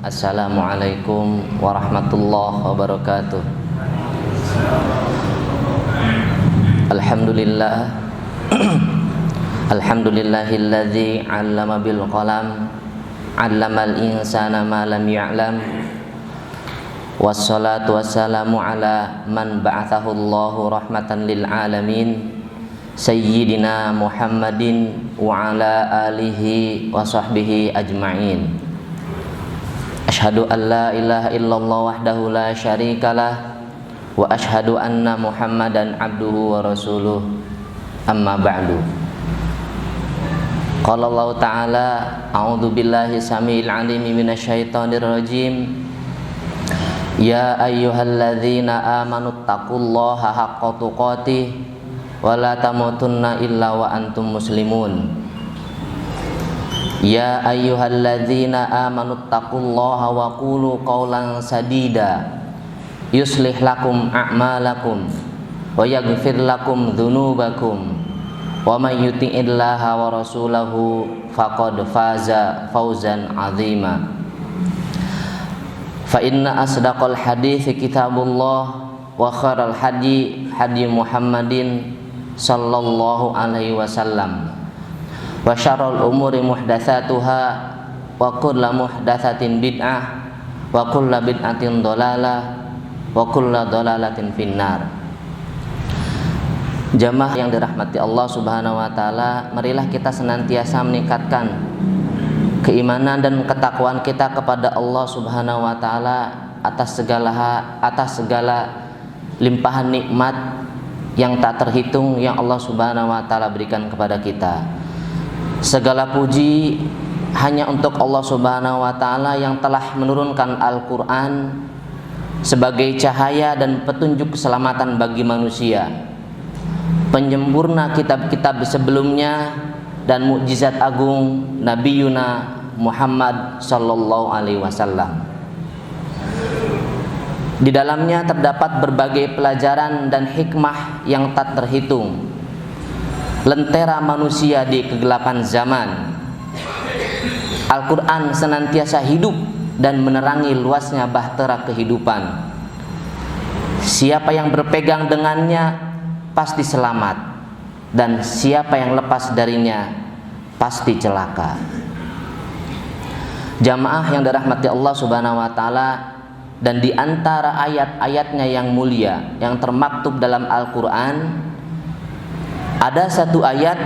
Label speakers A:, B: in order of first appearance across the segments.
A: Assalamualaikum warahmatullahi wabarakatuh. Alhamdulillah Alhamdulillahilladzi 'allama bil qalam 'allamal insana ma lam ya'lam. Wassalatu wassalamu ala man ba'athahu Allahu rahmatan lil alamin, Sayyidina Muhammadin wa ala alihi wa sahbihi ajma'in. Ashhadu an la ilaha illallah wahdahu la syarikalah wa ashhadu anna Muhammadan abduhu wa rasuluh. Amma ba'du. Qala Allah ta'ala, a'udzu billahi samiil 'aliim minasyaitonir rajim. Ya ayyuhalladzina amanu taqullaha haqqa tuqatih wa la tamutunna illa wa antum muslimun. Ya ayyuhalladzina amanu taqullaha wa qulu qawlan sadida yuslih lakum a'malakum wa yaghfir lakum dzunubakum wa may yuti'illaha wa rasulahu faqad faza fawzan 'azima. Fa inna asdaqal hadithi kitabullah wa khairal hadi hadi Muhammadin sallallahu alaihi wasallam wa syarrul umuri muhdatsatuha wa kullu muhdatsatin bid'ah wa kullu bid'atin dhalalah wa kullu dhalalatin finnar. Jamaah yang dirahmati Allah Subhanahu wa taala, marilah kita senantiasa meningkatkan keimanan dan ketakwaan kita kepada Allah Subhanahu wa taala atas segala limpahan nikmat yang tak terhitung yang Allah Subhanahu wa taala berikan kepada kita. Segala puji hanya untuk Allah Subhanahu wa taala yang telah menurunkan Al-Qur'an sebagai cahaya dan petunjuk keselamatan bagi manusia, penyempurna kitab-kitab sebelumnya dan mukjizat agung Nabi Yuna Muhammad sallallahu alaihi wasallam. Di dalamnya terdapat berbagai pelajaran dan hikmah yang tak terhitung. Lentera manusia di kegelapan zaman, Al-Quran senantiasa hidup dan menerangi luasnya bahtera kehidupan. Siapa yang berpegang dengannya pasti selamat, dan siapa yang lepas darinya pasti celaka. Jamaah yang dirahmati Allah Subhanahu wa taala, dan di antara ayat-ayatnya yang mulia yang termaktub dalam Al-Quran, ada satu ayat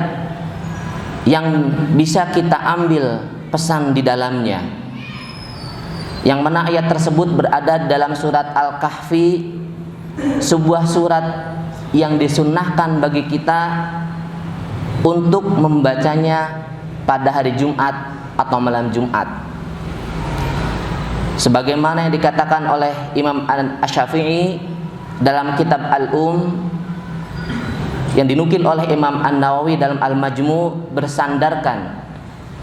A: yang bisa kita ambil pesan di dalamnya, yang mana ayat tersebut berada dalam surat Al-Kahfi, sebuah surat yang disunnahkan bagi kita untuk membacanya pada hari Jumat atau malam Jumat. Sebagaimana yang dikatakan oleh Imam Asy-Syafi'i dalam kitab Al-Um, yang dinukil oleh Imam An-Nawawi dalam Al-Majmu', bersandarkan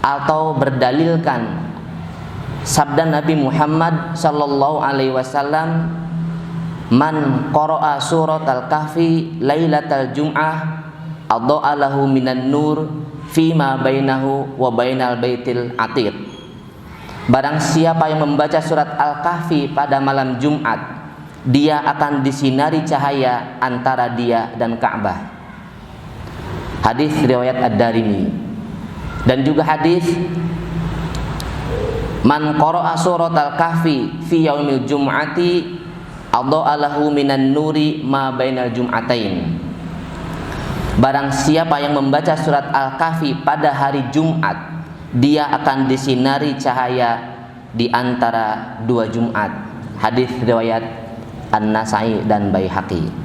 A: atau berdalilkan sabda Nabi Muhammad sallallahu alaihi wasallam, man qara'a surat al-kahfi lailatal jum'ah adha'a lahu minan nur fima bainahu wa bainal baitil atiq. Barang siapa yang membaca surat Al-Kahfi pada malam Jumat, dia akan disinari cahaya antara dia dan Ka'bah. Hadis riwayat Ad-Darimi. Dan juga hadis man qara'a surat Al-Kahfi fi yaumil jum'ati adha'a lahu minan nuri ma bainal jum'atain. Barang siapa yang membaca surat Al-Kahfi pada hari Jumat, dia akan disinari cahaya di antara dua Jumat. Hadis riwayat An-Nasa'i dan Baihaqi.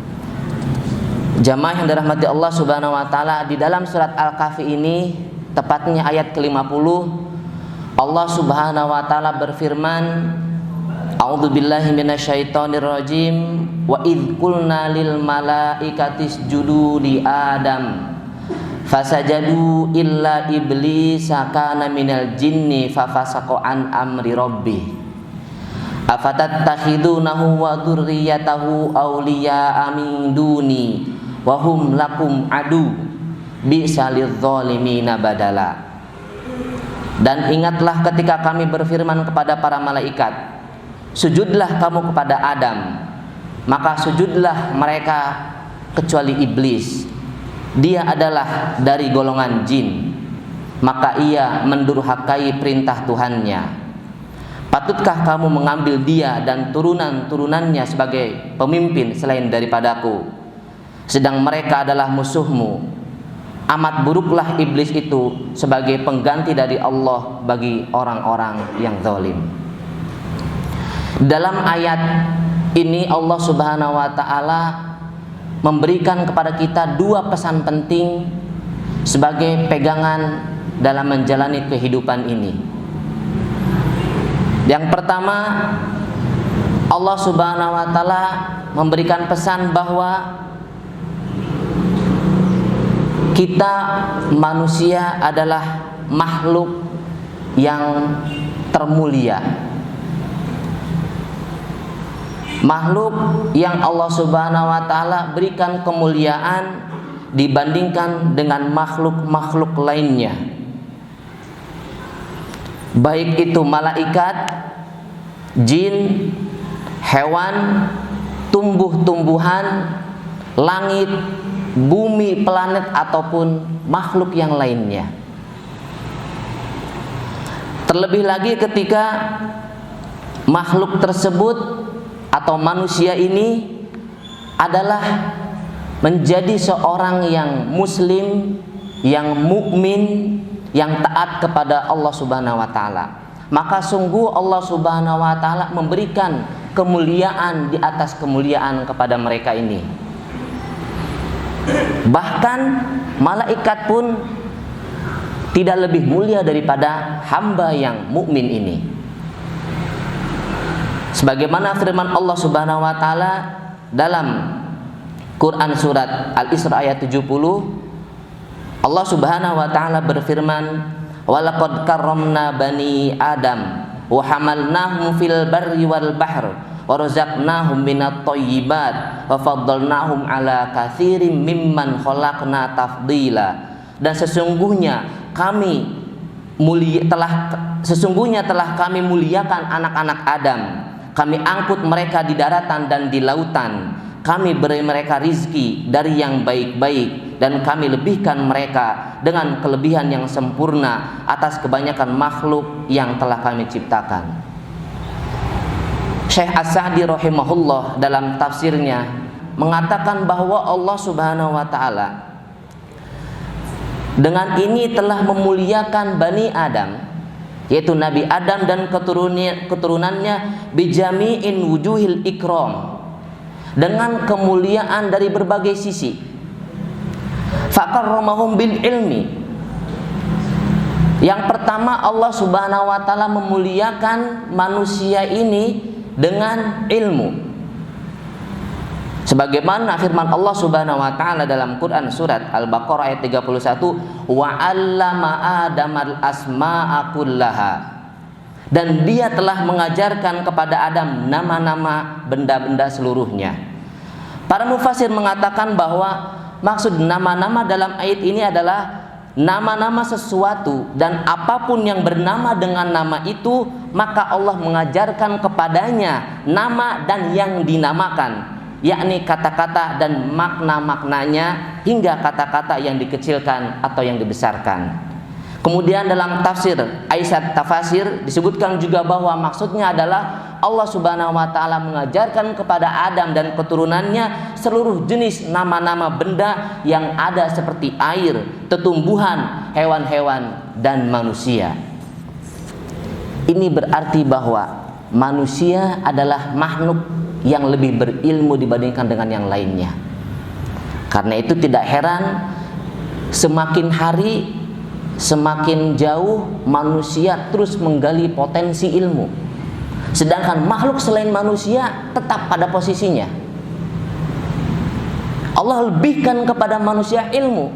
A: Jamaah yang dirahmati Allah Subhanahu wa taala, di dalam surat Al-Kahfi ini, tepatnya ayat ke-50, Allah Subhanahu wa taala berfirman, A'udzu billahi minasyaitonir rajim, wa idz qulna lil malaikati isjudu li Adam fasajadu illa iblis kana minal jinni fafasaqa an amri rabbih afatattakhidunahu wa dzurriyyatahu awliya'a min duni wa hum lakum adu bi'sa lidz-zalimina badala. Dan ingatlah ketika kami berfirman kepada para malaikat, sujudlah kamu kepada Adam. Maka sujudlah mereka kecuali iblis. Dia adalah dari golongan jin. Maka ia mendurhakai perintah Tuhannya. Patutkah kamu mengambil dia dan turunan-turunannya sebagai pemimpin selain daripadaku, sedang mereka adalah musuhmu? Amat buruklah iblis itu sebagai pengganti dari Allah bagi orang-orang yang zalim. Dalam ayat ini Allah Subhanahu wa taala memberikan kepada kita dua pesan penting sebagai pegangan dalam menjalani kehidupan ini. Yang pertama, Allah Subhanahu wa taala memberikan pesan bahwa kita manusia adalah makhluk yang termulia, makhluk yang Allah Subhanahu wa taala berikan kemuliaan dibandingkan dengan makhluk-makhluk lainnya, baik itu malaikat, jin, hewan, tumbuh-tumbuhan, langit, bumi, planet, ataupun makhluk yang lainnya. Terlebih lagi ketika makhluk tersebut atau manusia ini adalah menjadi seorang yang muslim, yang mukmin, yang taat kepada Allah Subhanahu wa taala. Maka sungguh Allah Subhanahu wa taala memberikan kemuliaan di atas kemuliaan kepada mereka ini. Bahkan malaikat pun tidak lebih mulia daripada hamba yang mukmin ini. Sebagaimana firman Allah Subhanahu wa taala dalam Quran surat Al-Isra ayat 70, Allah Subhanahu wa taala berfirman, "Walaqad karramna bani Adam wa hamalnahum fil barri wal bahr wa razaqnahum minat thayyibat wa faddalnahum ala katsirin mimman khalaqna tafdila." Dan sesungguhnya telah kami muliakan anak-anak Adam. Kami angkut mereka di daratan dan di lautan. Kami beri mereka rizki dari yang baik-baik, dan kami lebihkan mereka dengan kelebihan yang sempurna atas kebanyakan makhluk yang telah kami ciptakan. Syekh As-Sa'di rahimahullah dalam tafsirnya mengatakan bahwa Allah Subhanahu wa taala dengan ini telah memuliakan Bani Adam, yaitu Nabi Adam dan keturunannya, bijami'in wujuhil ikram, dengan kemuliaan dari berbagai sisi. Fakarramahum bil ilmi. Yang pertama, Allah Subhanahu wa taala memuliakan manusia ini dengan ilmu. Sebagaimana firman Allah Subhanahu wa taala dalam Quran surat Al-Baqarah ayat 31, wa 'allama Adamal asma'a kullaha. Dan dia telah mengajarkan kepada Adam nama-nama benda-benda seluruhnya. Para mufassir mengatakan bahwa maksud nama-nama dalam ayat ini adalah nama-nama sesuatu, dan apapun yang bernama dengan nama itu, maka Allah mengajarkan kepadanya nama dan yang dinamakan, yakni kata-kata dan makna-maknanya, hingga kata-kata yang dikecilkan atau yang dibesarkan. Kemudian dalam tafsir Aisyah Tafasir disebutkan juga bahwa maksudnya adalah Allah Subhanahu wa taala mengajarkan kepada Adam dan keturunannya seluruh jenis nama-nama benda yang ada seperti air, tetumbuhan, hewan-hewan, dan manusia. Ini berarti bahwa manusia adalah makhluk yang lebih berilmu dibandingkan dengan yang lainnya. Karena itu tidak heran semakin hari semakin jauh manusia terus menggali potensi ilmu, sedangkan makhluk selain manusia tetap pada posisinya. Allah lebihkan kepada manusia ilmu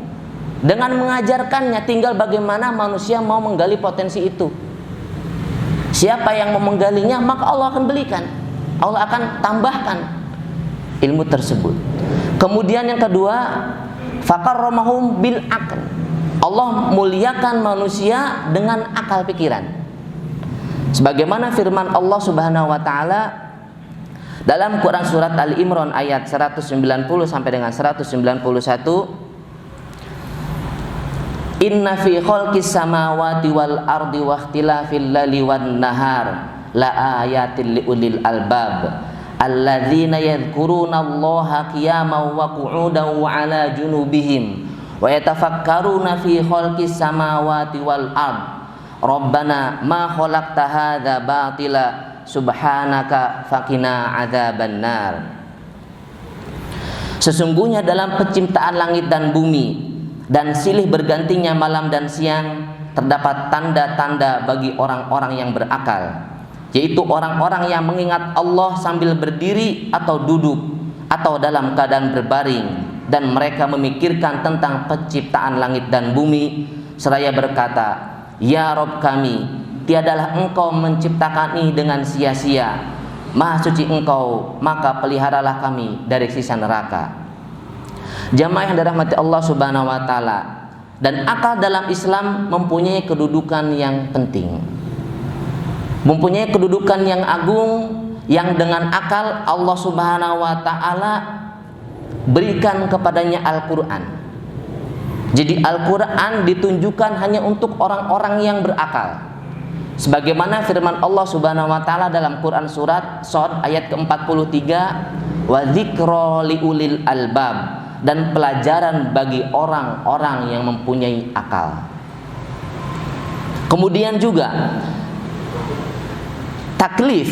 A: dengan mengajarkannya, tinggal bagaimana manusia mau menggali potensi itu. Siapa yang mau menggalinya, maka Allah akan belikan, Allah akan tambahkan ilmu tersebut. Kemudian yang kedua, fakarramahum bil aql. Allah muliakan manusia dengan akal pikiran. Sebagaimana firman Allah Subhanahu wa taala dalam Quran surat Ali Imran ayat 190 sampai dengan 191, Inna fi khalqis samawati wal ardi wa ikhtilafil laili wan nahar la ayatil liulil albab alladzina yadhkuruna Allaha qiyaman wa qu'udan wa 'ala junubihim wa yatafakkaruna fi khalqis samawati wal ard Rabbana ma khalaqta hadza batila subhanaka faqina adzabannar. Sesungguhnya dalam penciptaan langit dan bumi dan silih bergantinya malam dan siang terdapat tanda-tanda bagi orang-orang yang berakal, yaitu orang-orang yang mengingat Allah sambil berdiri atau duduk atau dalam keadaan berbaring, dan mereka memikirkan tentang penciptaan langit dan bumi seraya berkata, Ya Rabb kami, tiadalah Engkau menciptakan ini dengan sia-sia. Maha suci Engkau, maka peliharalah kami dari siksa neraka. Jamaah yang dirahmati Allah Subhanahu wa taala, dan akal dalam Islam mempunyai kedudukan yang penting, mempunyai kedudukan yang agung, yang dengan akal Allah Subhanahu wa taala berikan kepadanya Al-Qur'an. Jadi Al-Qur'an ditunjukkan hanya untuk orang-orang yang berakal. Sebagaimana firman Allah Subhanahu wa taala dalam Quran surat Shad ayat ke-43, wa dzikra liulil albab, dan pelajaran bagi orang-orang yang mempunyai akal. Kemudian juga taklif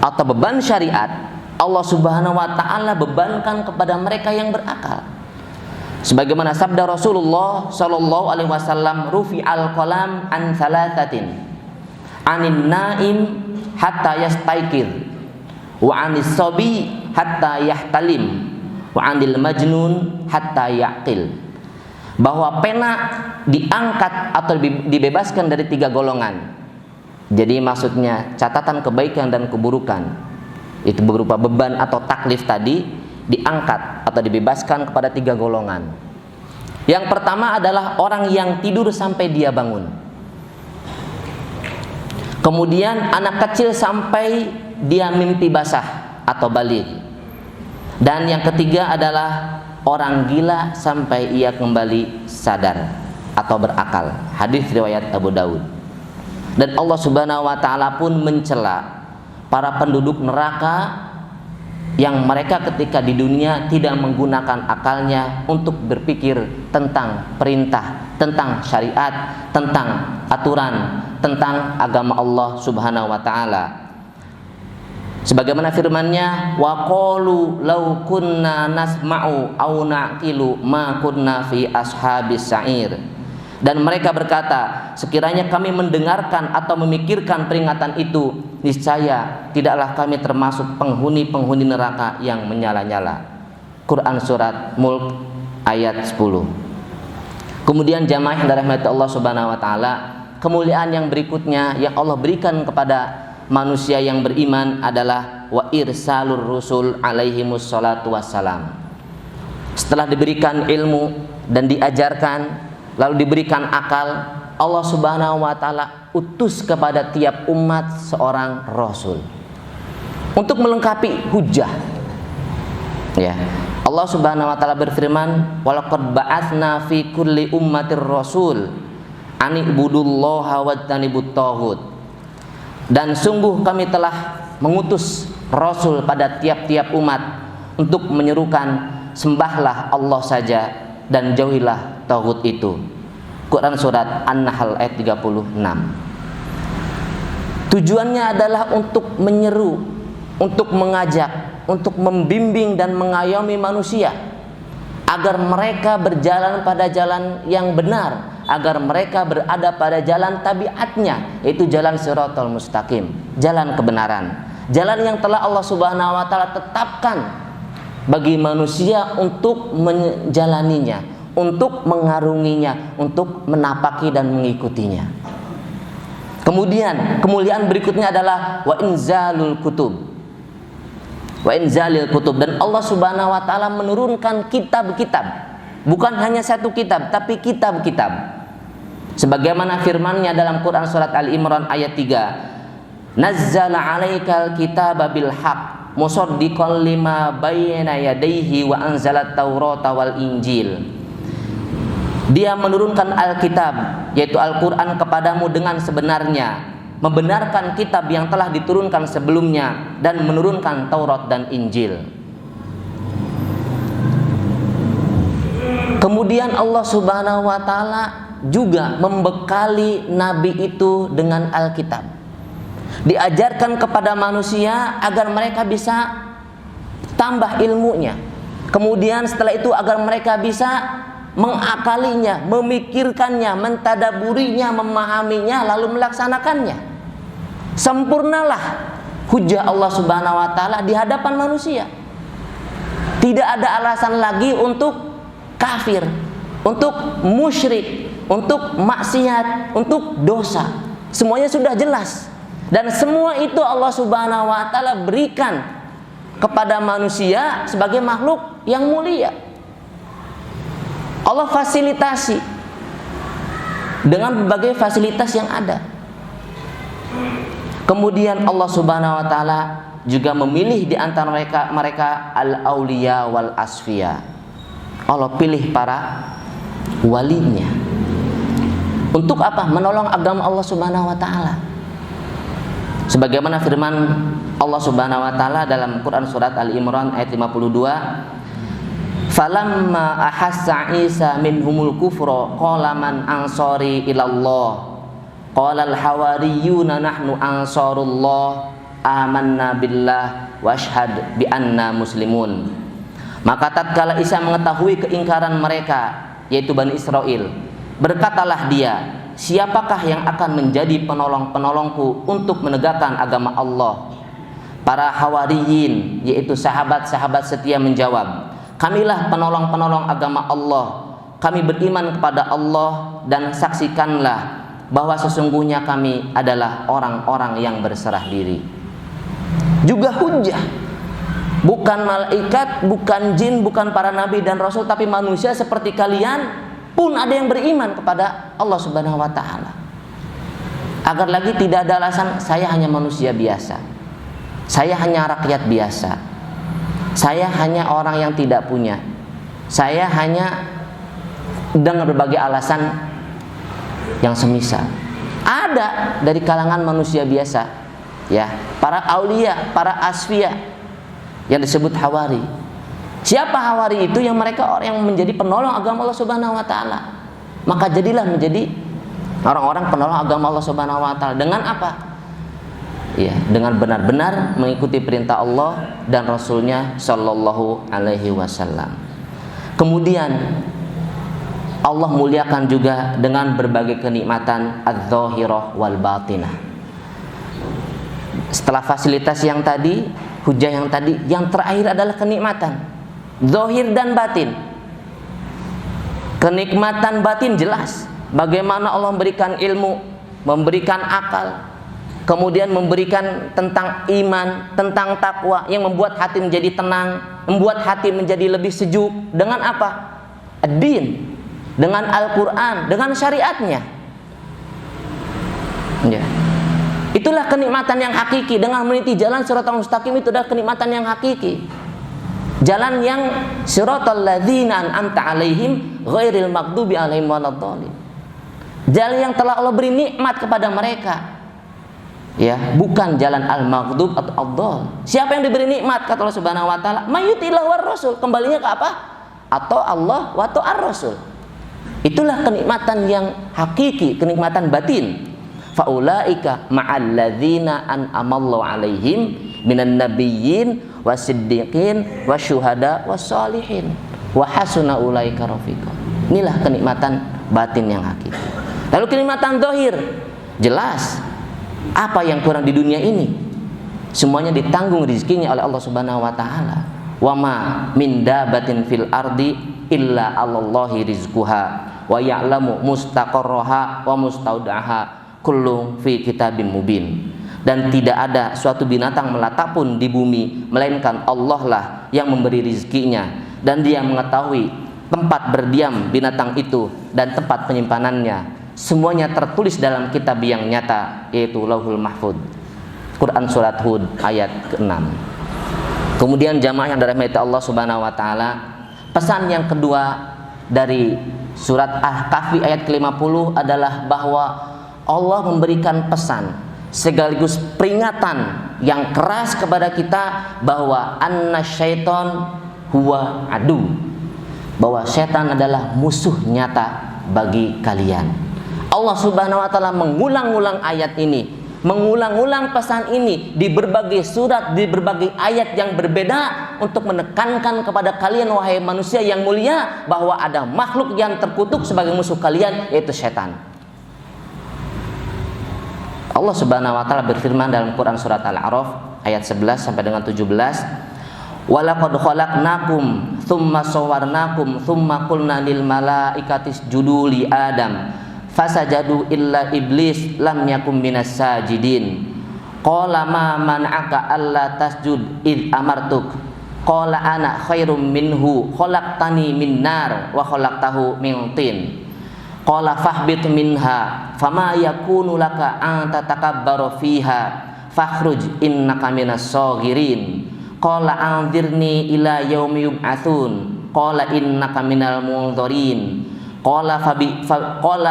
A: atau beban syariat Allah Subhanahu wa taala bebankan kepada mereka yang berakal. Sebagaimana sabda Rasulullah sallallahu alaihi wasallam, rufi'al qalam an thalathatin, anin naim hatta yastaiqir, wa anis sabi hatta yahtalim, wa anil majnun hatta yaqil. Bahwa pena diangkat atau dibebaskan dari 3 golongan. Jadi maksudnya catatan kebaikan dan keburukan, itu berupa beban atau taklif tadi, diangkat atau dibebaskan kepada 3 golongan. Yang pertama adalah orang yang tidur sampai dia bangun. Kemudian anak kecil sampai dia mimpi basah atau baligh. Dan yang ketiga adalah orang gila sampai ia kembali sadar atau berakal. Hadis riwayat Abu Daud. Dan Allah Subhanahu wa taala pun mencela para penduduk neraka yang mereka ketika di dunia tidak menggunakan akalnya untuk berpikir tentang perintah, tentang syariat, tentang aturan, tentang agama Allah Subhanahu wa taala. Sebagaimana firman-Nya, wa qalu law kunna nasma'u aw naqilu ma kunna fi ashabis sa'ir. Dan mereka berkata, sekiranya kami mendengarkan atau memikirkan peringatan itu, niscaya tidaklah kami termasuk penghuni-penghuni neraka yang menyala-nyala. Quran surat Mulk ayat 10. Kemudian jamaah yang dirahmati Allah Subhanahu wa taala, kemuliaan yang berikutnya yang Allah berikan kepada manusia yang beriman adalah wa irsalur rusul alaihimus salatu wassalam. Setelah diberikan ilmu dan diajarkan, lalu diberikan akal, Allah Subhanahu wa taala utus kepada tiap umat seorang rasul untuk melengkapi hujah. Ya. Allah Subhanahu wa taala berfirman, "Walaqad ba'atsna fi kulli ummatir rasul an ibudullaha wajtanibut taghut." Dan sungguh kami telah mengutus rasul pada tiap-tiap umat untuk menyerukan sembahlah Allah saja dan jauhilah taghut itu. Quran surat An-Nahl ayat 36. Tujuannya adalah untuk menyeru, untuk mengajak, untuk membimbing dan mengayomi manusia agar mereka berjalan pada jalan yang benar, agar mereka berada pada jalan tabiatnya, yaitu jalan Shiratal Mustaqim, jalan kebenaran, jalan yang telah Allah Subhanahu wa taala tetapkan bagi manusia untuk menjalaninya, untuk mengarunginya, untuk menapaki dan mengikutinya. Kemudian kemuliaan berikutnya adalah wa inzalul kutub. Wa inzalil kutub, dan Allah Subhanahu wa taala menurunkan kitab-kitab. Bukan hanya satu kitab, tapi kitab-kitab. Sebagaimana firman-Nya dalam Quran surat Al-Imran ayat 3, nazzala 'alaikal kitaba bil haqq musaddiqan lima bayyana yadayhi wa anzalat taurata wal injil. Dia menurunkan Alkitab, yaitu Al-Quran kepadamu dengan sebenarnya, membenarkan kitab yang telah diturunkan sebelumnya, dan menurunkan Taurat dan Injil. Kemudian Allah Subhanahu wa Ta'ala juga membekali Nabi itu dengan Alkitab. Diajarkan kepada manusia agar mereka bisa tambah ilmunya. Kemudian setelah itu agar mereka bisa mengakalinya, memikirkannya, mentadaburinya, memahaminya, lalu melaksanakannya. Sempurnalah hujah Allah Subhanahu wa Ta'ala di hadapan manusia. Tidak ada alasan lagi untuk kafir, untuk musyrik, untuk maksiat, untuk dosa. Semuanya sudah jelas. Dan semua itu Allah Subhanahu wa Ta'ala berikan kepada manusia sebagai makhluk yang mulia. Allah fasilitasi dengan berbagai fasilitas yang ada. Kemudian Allah Subhanahu wa Ta'ala juga memilih di antara mereka al-auliya wal asfiya. Allah pilih para walinya. Untuk apa? Menolong agama Allah Subhanahu wa Ta'ala. Sebagaimana firman Allah Subhanahu wa Ta'ala dalam Quran surat Al-Imran ayat 52, falamma ahassa Isa minhumul kufra qala man ansari ilallah qala al-hawariyuna nahnu ansarullah amanna billah washhad bi anna muslimun. Maka tatkala Isa mengetahui keingkaran mereka, yaitu Bani Israel, berkatalah dia, siapakah yang akan menjadi penolong-penolongku untuk menegakkan agama Allah? Para hawariyin, yaitu sahabat-sahabat setia menjawab, kamilah penolong-penolong agama Allah. Kami beriman kepada Allah dan saksikanlah bahwa sesungguhnya kami adalah orang-orang yang berserah diri. Juga hujah. Bukan malaikat, bukan jin, bukan para nabi dan rasul, tapi manusia seperti kalian pun ada yang beriman kepada Allah Subhanahu wa Ta'ala. Agar lagi tidak ada alasan saya hanya manusia biasa, saya hanya rakyat biasa, saya hanya orang yang tidak punya, saya hanya dengan berbagai alasan yang semisal. Ada dari kalangan manusia biasa, ya, para aulia, para asfiya yang disebut hawari. Siapa hawari itu? Yang mereka orang yang menjadi penolong agama Allah Subhanahu wa Ta'ala. Maka jadilah menjadi orang-orang penolong agama Allah Subhanahu wa Ta'ala. Dengan apa? Ya, dengan benar-benar mengikuti perintah Allah dan Rasulnya Shallallahu alaihi wasallam. Kemudian Allah muliakan juga dengan berbagai kenikmatan adz-dzahirah wal batinah. Setelah fasilitas yang tadi, hujah yang tadi, yang terakhir adalah kenikmatan zahir dan batin. Kenikmatan batin jelas, bagaimana Allah memberikan ilmu, memberikan akal, kemudian memberikan tentang iman, tentang takwa yang membuat hati menjadi tenang, membuat hati menjadi lebih sejuk. Dengan apa? Ad-din, dengan Al-Quran, dengan syariatnya, ya. Itulah kenikmatan yang hakiki. Dengan meniti jalan siratal mustaqim, itu adalah kenikmatan yang hakiki. Jalan yang siratal ladzina an'amta alaihim ghairil maghdubi alaihim waladdallin. Jalan yang telah Allah beri nikmat kepada mereka, ya, bukan jalan al-maghdub atau ad-dhal. Siapa yang diberi nikmat, kata Allah Subhanahu wa Ta'ala, mayyutillah war rasul, kembalinya ke apa? Atau Allah wa ta'ar rasul. Itulah kenikmatan yang hakiki, kenikmatan batin. Faulaika ma'al ladzina an'amallahu alaihim minan nabiyyin wasiddiqin wasyuhada wassalihin wa hasuna ulaika rafiqa. Inilah kenikmatan batin yang hakiki. Lalu kenikmatan zahir, jelas apa yang kurang di dunia ini semuanya ditanggung rezekinya oleh Allah Subhanahu wa Ta'ala. Wa ma min dabatin fil ardi illa 'alallahi rizquha wa ya'lamu mustaqarraha wa mustaudaha kullu fi kitabim mubin. Dan tidak ada suatu binatang melata pun di bumi melainkan Allah lah yang memberi rizkinya, dan Dia mengetahui tempat berdiam binatang itu dan tempat penyimpanannya, semuanya tertulis dalam kitab yang nyata, yaitu Lauhul Mahfuz. Quran Surat Hud ayat ke-6. Kemudian jamaah yang dirahmati Allah Subhanahu wa taala, pesan yang kedua dari surat Al-Kahfi ayat ke-50 adalah bahwa Allah memberikan pesan sekaligus peringatan yang keras kepada kita bahwa annasyaiton huwa adu, bahwa setan adalah musuh nyata bagi kalian. Allah Subhanahu wa taala mengulang-ulang ayat ini, mengulang-ulang pesan ini di berbagai surat, di berbagai ayat yang berbeda untuk menekankan kepada kalian wahai manusia yang mulia bahwa ada makhluk yang terkutuk sebagai musuh kalian, yaitu setan. Allah Subhanahu wa taala berfirman dalam Quran surat Al-A'raf ayat 11 sampai dengan 17, walaqad khalaqnakum tsumma sawwarnakum tsumma qulna lil malaikati isjudu li adam fasajadu illa iblis lam yakum minas sajidin qala ma man'aka alla tasjud id amartuk qala ana khairum minhu khalaqtani min nar wa khalaqtahu min tin qala fahbit minha fama yakunu laka an tatakabbaru fiha fakhruj innaka minas saghirin qala anzirni ila yaumi yub'atsun qala innaka minal munzirin qala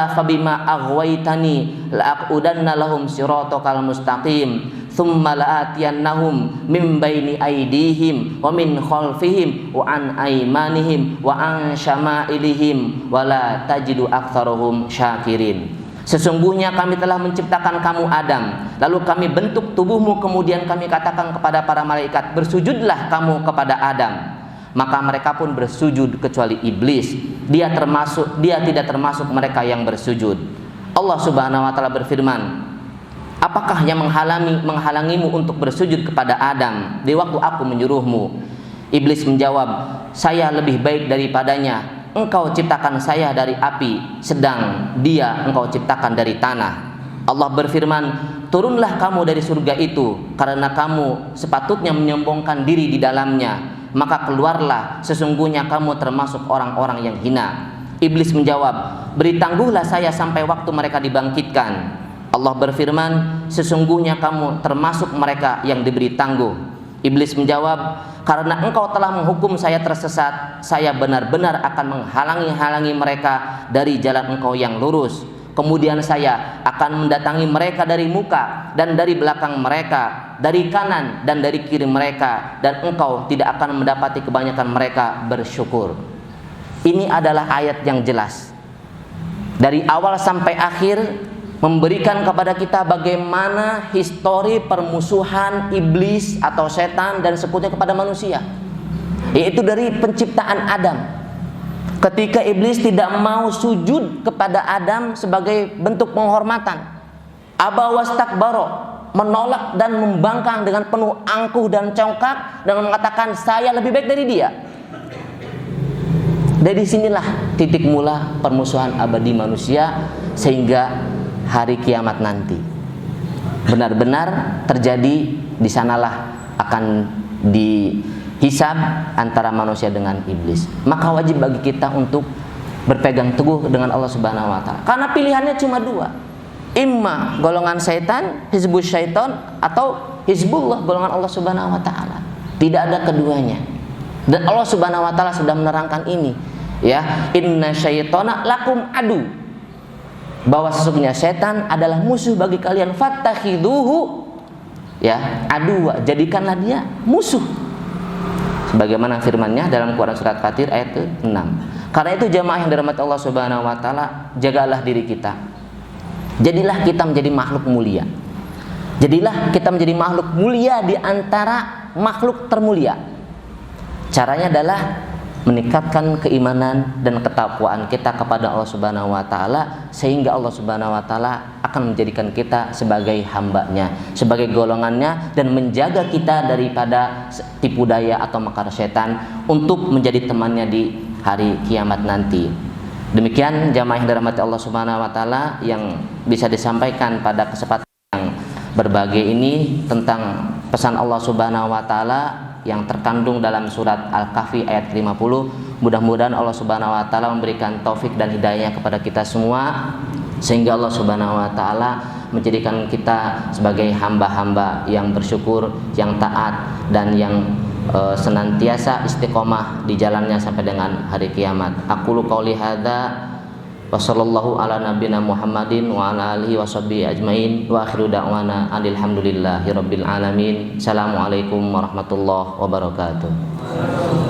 A: fabima aghwaytani la'aqudanna lahum siratakal mustaqim thumma la'atiyannahum min baini aydihim wa min khalfihim wa an aymanihim wa an syama'ilihim wa la tajidu aktsarahum syakirin. Sesungguhnya kami telah menciptakan kamu Adam, lalu kami bentuk tubuhmu, kemudian kami katakan kepada para malaikat, bersujudlah kamu kepada Adam. Maka mereka pun bersujud kecuali iblis. Dia tidak termasuk mereka yang bersujud. Allah Subhanahu wa taala berfirman, apakah yang menghalangimu untuk bersujud kepada Adam di waktu aku menyuruhmu? Iblis menjawab, saya lebih baik daripadanya. Engkau ciptakan saya dari api, sedang dia engkau ciptakan dari tanah. Allah berfirman, turunlah kamu dari surga itu, karena kamu sepatutnya menyombongkan diri di dalamnya. Maka keluarlah, sesungguhnya kamu termasuk orang-orang yang hina. Iblis menjawab, beri tangguhlah saya sampai waktu mereka dibangkitkan. Allah berfirman, sesungguhnya kamu termasuk mereka yang diberi tangguh. Iblis menjawab, karena engkau telah menghukum saya tersesat, saya benar-benar akan menghalangi mereka dari jalan engkau yang lurus. Kemudian saya akan mendatangi mereka dari muka dan dari belakang mereka, dari kanan dan dari kiri mereka, dan engkau tidak akan mendapati kebanyakan mereka bersyukur. Ini adalah ayat yang jelas dari awal sampai akhir, memberikan kepada kita bagaimana histori permusuhan iblis atau setan dan sekutunya kepada manusia, yaitu dari penciptaan Adam. Ketika iblis tidak mau sujud kepada Adam sebagai bentuk penghormatan, aba wastakbaro, menolak dan membangkang dengan penuh angkuh dan congkak dengan mengatakan saya lebih baik dari dia. Dari sinilah titik mula permusuhan abadi manusia sehingga hari kiamat nanti benar-benar terjadi. Di sanalah akan dihisab antara manusia dengan iblis. Maka wajib bagi kita untuk berpegang teguh dengan Allah Subhanahu wa taala, karena pilihannya cuma dua, imma golongan setan, hizbus syaiton, atau hizbullah, golongan Allah Subhanahu wa taala. Tidak ada keduanya. Dan Allah Subhanahu wa taala sudah menerangkan ini, ya, inna syaitona lakum adu, bahwa sesungguhnya setan adalah musuh bagi kalian, fattakhiduhu, ya, adu, jadikanlah dia musuh, sebagaimana firman-Nya dalam Quran surat Fatir ayat ke-6. Karena itu jamaah yang dirahmati Allah Subhanahu wa taala, jagalah diri kita. Jadilah kita menjadi makhluk mulia. Jadilah kita menjadi makhluk mulia di antara makhluk termulia. Caranya adalah meningkatkan keimanan dan ketakwaan kita kepada Allah Subhanahu wa taala, sehingga Allah Subhanahu wa taala akan menjadikan kita sebagai hamba-Nya, sebagai golongannya, dan menjaga kita daripada tipu daya atau makar setan untuk menjadi temannya di hari kiamat nanti. Demikian jamaah yang dirahmati Allah Subhanahu wa taala yang bisa disampaikan pada kesempatan yang berbahagia ini tentang pesan Allah Subhanahu wa taala yang terkandung dalam surat Al-Kahfi ayat 50. Mudah-mudahan Allah Subhanahu wa taala memberikan taufik dan hidayah kepada kita semua, sehingga Allah Subhanahu wa taala menjadikan kita sebagai hamba-hamba yang bersyukur, yang taat, dan yang senantiasa istiqomah di jalannya sampai dengan hari kiamat. Aqulu qouli hadza wa sallallahu ala nabiyyina Muhammadin wa ala alihi washabbihi ajmain wa akhiru da'wana alhamdulillahi rabbil alamin. Assalamualaikum warahmatullahi wabarakatuh.